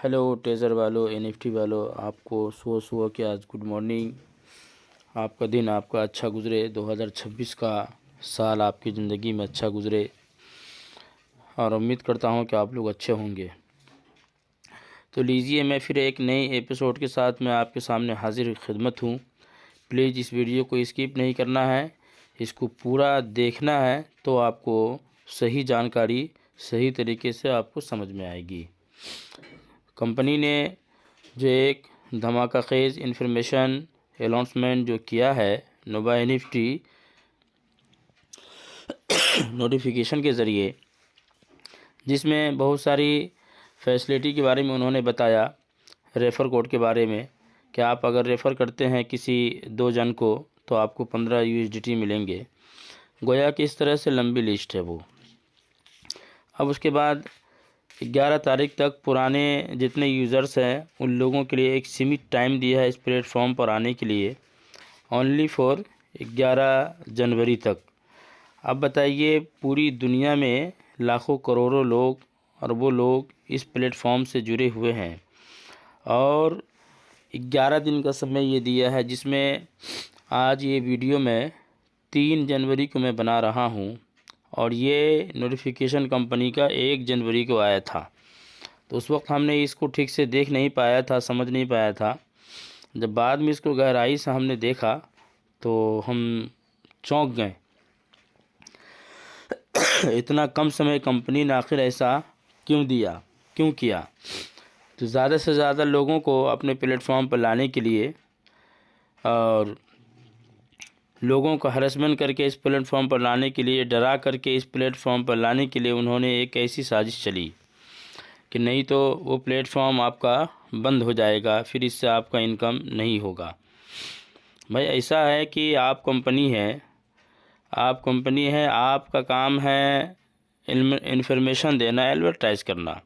Hello treasure वालों, NFT वालों, आपको सुबह सुबह के आज गुड मॉर्निंग। आपका दिन आपका अच्छा गुजरे, 2026 का साल आपकी ज़िंदगी में अच्छा गुजरे और उम्मीद करता हूं कि आप लोग अच्छे होंगे। तो लीजिए, मैं फिर एक नए एपिसोड के साथ मैं आपके सामने हाजिर खिदमत हूं। प्लीज़ इस वीडियो को स्किप नहीं करना है, इसको पूरा देखना है तो आपको सही जानकारी सही तरीके से आपको समझ में आएगी। कंपनी ने जो एक धमाका खेज़ इन्फॉर्मेशन अनाउंसमेंट जो किया है नोवा एनएफटी नोटिफिकेशन के ज़रिए, जिसमें बहुत सारी फैसिलिटी के बारे में उन्होंने बताया। रेफ़र कोड के बारे में कि आप अगर रेफ़र करते हैं किसी 2 जन को तो आपको 15 USDT मिलेंगे। गोया कि इस तरह से लंबी लिस्ट है वो। अब उसके बाद 11 तारीख तक पुराने जितने यूज़र्स हैं उन लोगों के लिए एक सीमित टाइम दिया है इस प्लेटफॉर्म पर आने के लिए, ओनली फॉर 11 जनवरी तक। अब बताइए, पूरी दुनिया में लाखों करोड़ों लोग, अरबों लोग इस प्लेटफॉर्म से जुड़े हुए हैं और 11 दिन का समय ये दिया है, जिसमें आज ये वीडियो मैं 3 जनवरी को मैं बना रहा हूँ और ये नोटिफिकेशन कंपनी का 1 जनवरी को आया था। तो उस वक्त हमने इसको ठीक से देख नहीं पाया था, समझ नहीं पाया था। जब बाद में इसको गहराई से हमने देखा तो हम चौंक गए। इतना कम समय कंपनी ने आखिर ऐसा क्यों दिया, क्यों किया? तो ज़्यादा से ज़्यादा लोगों को अपने प्लेटफॉर्म पर लाने के लिए और लोगों को हरेसमेंट करके इस प्लेटफॉर्म पर लाने के लिए, डरा करके इस प्लेटफॉर्म पर लाने के लिए उन्होंने एक ऐसी साजिश चली कि नहीं तो वो प्लेटफॉर्म आपका बंद हो जाएगा, फिर इससे आपका इनकम नहीं होगा। भाई ऐसा है कि आप कंपनी है, आपका काम है इन्फॉर्मेशन देना, एडवर्टाइज़ करना।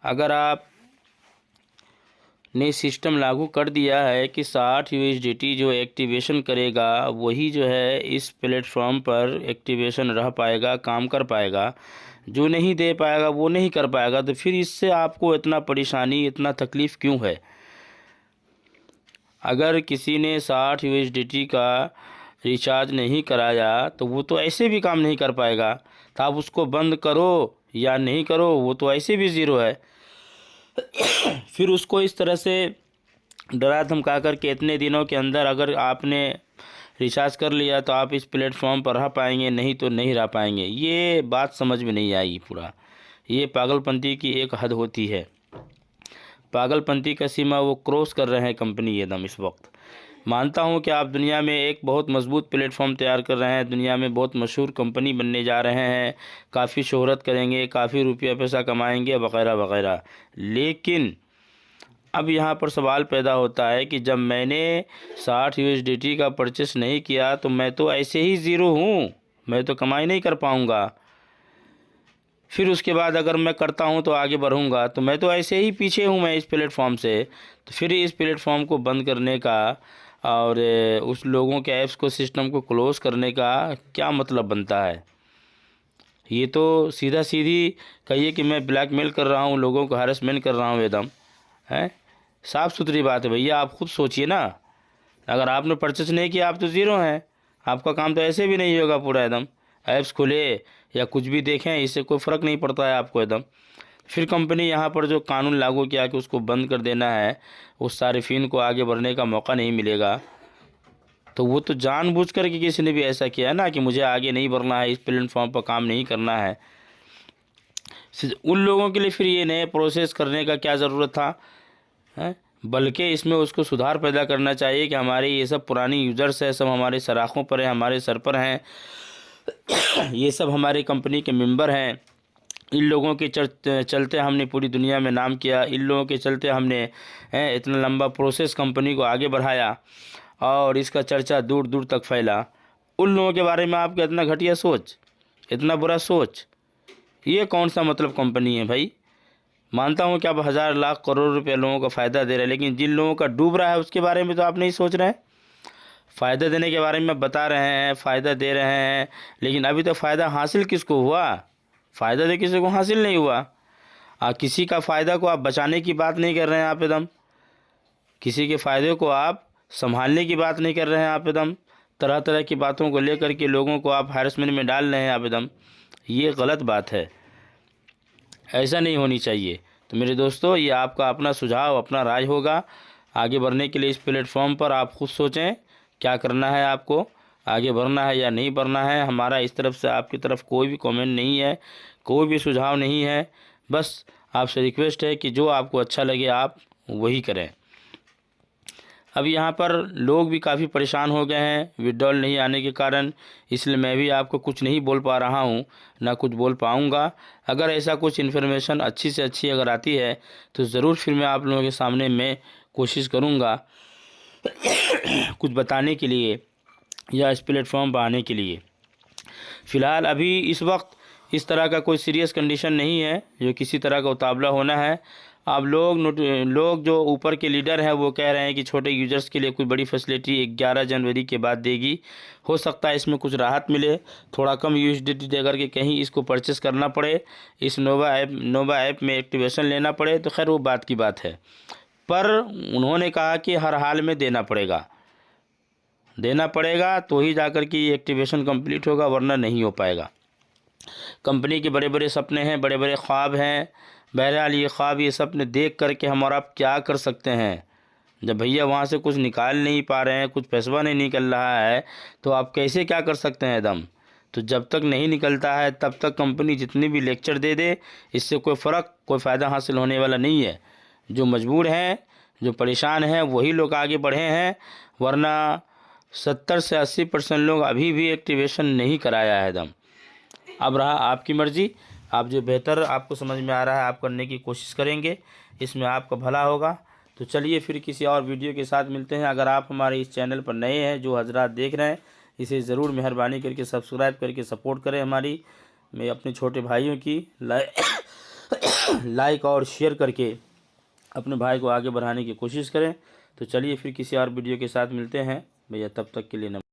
अगर आप ने सिस्टम लागू कर दिया है कि 60 USDT जो एक्टिवेशन करेगा वही जो है इस प्लेटफॉर्म पर एक्टिवेशन रह पाएगा, काम कर पाएगा, जो नहीं दे पाएगा वो नहीं कर पाएगा, तो फिर इससे आपको इतना परेशानी, इतना तकलीफ़ क्यों है? अगर किसी ने 60 USDT का रिचार्ज नहीं कराया तो वो तो ऐसे भी काम नहीं कर पाएगा। तो आप उसको बंद करो या नहीं करो, वो तो ऐसे भी ज़ीरो है। फिर उसको इस तरह से डरा धमका कर के इतने दिनों के अंदर अगर आपने रिचार्ज कर लिया तो आप इस प्लेटफॉर्म पर रह पाएंगे, नहीं तो नहीं रह पाएंगे। ये बात समझ में नहीं आई पूरा। ये पागलपंती की एक हद होती है। पागलपंती का सीमा वो क्रॉस कर रहे हैं कंपनी एकदम इस वक्त। मानता हूँ कि आप दुनिया में एक बहुत मजबूत प्लेटफॉर्म तैयार कर रहे हैं, दुनिया में बहुत मशहूर कंपनी बनने जा रहे हैं, काफ़ी शोहरत करेंगे, काफ़ी रुपया पैसा कमाएंगे वगैरह वगैरह। लेकिन अब यहाँ पर सवाल पैदा होता है कि जब मैंने 60 USDT का परचेस नहीं किया तो मैं तो ऐसे ही ज़ीरो हूँ, मैं तो कमाई नहीं कर पाऊँगा। फिर उसके बाद अगर मैं करता हूँ तो आगे बढ़ूँगा, तो मैं तो ऐसे ही पीछे हूँ मैं इस प्लेटफॉर्म से। तो फिर इस प्लेटफॉर्म को बंद करने का और उस लोगों के ऐप्स को, सिस्टम को क्लोज़ करने का क्या मतलब बनता है? ये तो सीधा सीधी कहिए कि मैं ब्लैकमेल कर रहा हूँ, लोगों को हरेसमेंट कर रहा हूँ एकदम, है। साफ़ सुथरी बात है भैया, आप खुद सोचिए ना। अगर आपने परचेस नहीं किया आप तो ज़ीरो हैं, आपका काम तो ऐसे भी नहीं होगा पूरा एकदम। ऐप्स खुले या कुछ भी देखें, इससे कोई फ़र्क नहीं पड़ता है आपको एकदम। फिर कंपनी यहाँ पर जो कानून लागू किया कि उसको बंद कर देना है, उस सारिफिन को आगे बढ़ने का मौका नहीं मिलेगा। तो वो तो जानबूझ कर के किसी ने भी ऐसा किया है ना कि मुझे आगे नहीं बढ़ना है, इस प्लेटफॉर्म पर काम नहीं करना है। उन लोगों के लिए फिर ये नए प्रोसेस करने का क्या ज़रूरत था, है? बल्कि इसमें उसको सुधार पैदा करना चाहिए कि हमारे ये सब पुरानी यूज़र्स हैं, सब हमारे सराखों पर हैं, हमारे सर पर हैं, ये सब हमारे कंपनी के मेंबर हैं। इन लोगों के चलते हमने पूरी दुनिया में नाम किया, इन लोगों के चलते हमने इतना लंबा प्रोसेस कंपनी को आगे बढ़ाया और इसका चर्चा दूर दूर तक फैला। उन लोगों के बारे में आपका इतना घटिया सोच, इतना बुरा सोच, ये कौन सा मतलब कंपनी है भाई? मानता हूँ कि आप हज़ार लाख करोड़ रुपए लोगों को फ़ायदा दे रहे हैं, लेकिन जिन लोगों का डूब रहा है उसके बारे में तो आप नहीं सोच रहे हैं। फ़ायदा देने के बारे में बता रहे हैं, फ़ायदा दे रहे हैं, लेकिन अभी तक फ़ायदा हासिल किसको हुआ? फ़ायदा तो किसी को हासिल नहीं हुआ। किसी का फ़ायदा को आप बचाने की बात नहीं कर रहे हैं आप एकदम, किसी के फ़ायदे को आप संभालने की बात नहीं कर रहे हैं आप एकदम, तरह तरह की बातों को लेकर के लोगों को आप हैरेसमेंट में डाल रहे हैं आप एकदम। ये गलत बात है, ऐसा नहीं होनी चाहिए। तो मेरे दोस्तों, ये आपका अपना सुझाव, अपना राय होगा। आगे बढ़ने के लिए इस प्लेटफॉर्म पर आप खुद सोचें क्या करना है, आपको आगे बढ़ना है या नहीं बढ़ना है। हमारा इस तरफ से आपकी तरफ कोई भी कमेंट नहीं है, कोई भी सुझाव नहीं है। बस आपसे रिक्वेस्ट है कि जो आपको अच्छा लगे आप वही करें। अब यहाँ पर लोग भी काफ़ी परेशान हो गए हैं विड्रॉल नहीं आने के कारण, इसलिए मैं भी आपको कुछ नहीं बोल पा रहा हूँ, ना कुछ बोल पाऊँगा। अगर ऐसा कुछ इन्फॉर्मेशन अच्छी से अच्छी अगर आती है तो ज़रूर फिर मैं आप लोगों के सामने मैं कोशिश करूँगा कुछ बताने के लिए या इस प्लेटफॉर्म पर आने के लिए। फ़िलहाल अभी इस वक्त इस तरह का कोई सीरियस कंडीशन नहीं है जो किसी तरह का उतावला होना है। आप लोग जो ऊपर के लीडर हैं वो कह रहे हैं कि छोटे यूजर्स के लिए कोई बड़ी फैसिलिटी 11 जनवरी के बाद देगी। हो सकता है इसमें कुछ राहत मिले, थोड़ा कम यूएसडीटी दे करके कहीं इसको परचेस करना पड़े, इस नोवा ऐप में एक्टिवेशन लेना पड़े, तो खैर वो बात की बात है। पर उन्होंने कहा कि हर हाल में देना पड़ेगा तो ही जाकर के ये एक्टिवेशन कंप्लीट होगा, वरना नहीं हो पाएगा। कंपनी के बड़े बड़े सपने हैं, बड़े बड़े ख्वाब हैं। बहरहाल ये ख्वाब, ये सपने देख कर के हम और आप क्या कर सकते हैं। जब भैया वहाँ से कुछ निकाल नहीं पा रहे हैं, कुछ पैसा नहीं निकल रहा है, तो आप कैसे क्या कर सकते हैं एकदम। तो जब तक नहीं निकलता है तब तक कंपनी जितनी भी लेक्चर दे दे, इससे कोई फ़ायदा हासिल होने वाला नहीं है। जो मजबूर हैं, जो परेशान हैं, वही लोग आगे बढ़े हैं, वरना 70 से 80% लोग अभी भी एक्टिवेशन नहीं कराया है एकदम। अब रहा आपकी मर्ज़ी, आप जो बेहतर आपको समझ में आ रहा है आप करने की कोशिश करेंगे, इसमें आपका भला होगा। तो चलिए फिर किसी और वीडियो के साथ मिलते हैं। अगर आप हमारे इस चैनल पर नए हैं, जो हजरात देख रहे हैं, इसे ज़रूर मेहरबानी करके सब्सक्राइब करके सपोर्ट करें हमारी। मैं अपने छोटे भाइयों की लाइक और शेयर करके अपने भाई को आगे बढ़ाने की कोशिश करें। तो चलिए फिर किसी और वीडियो के साथ मिलते हैं भैया, तब तक के लिए नमस्कार।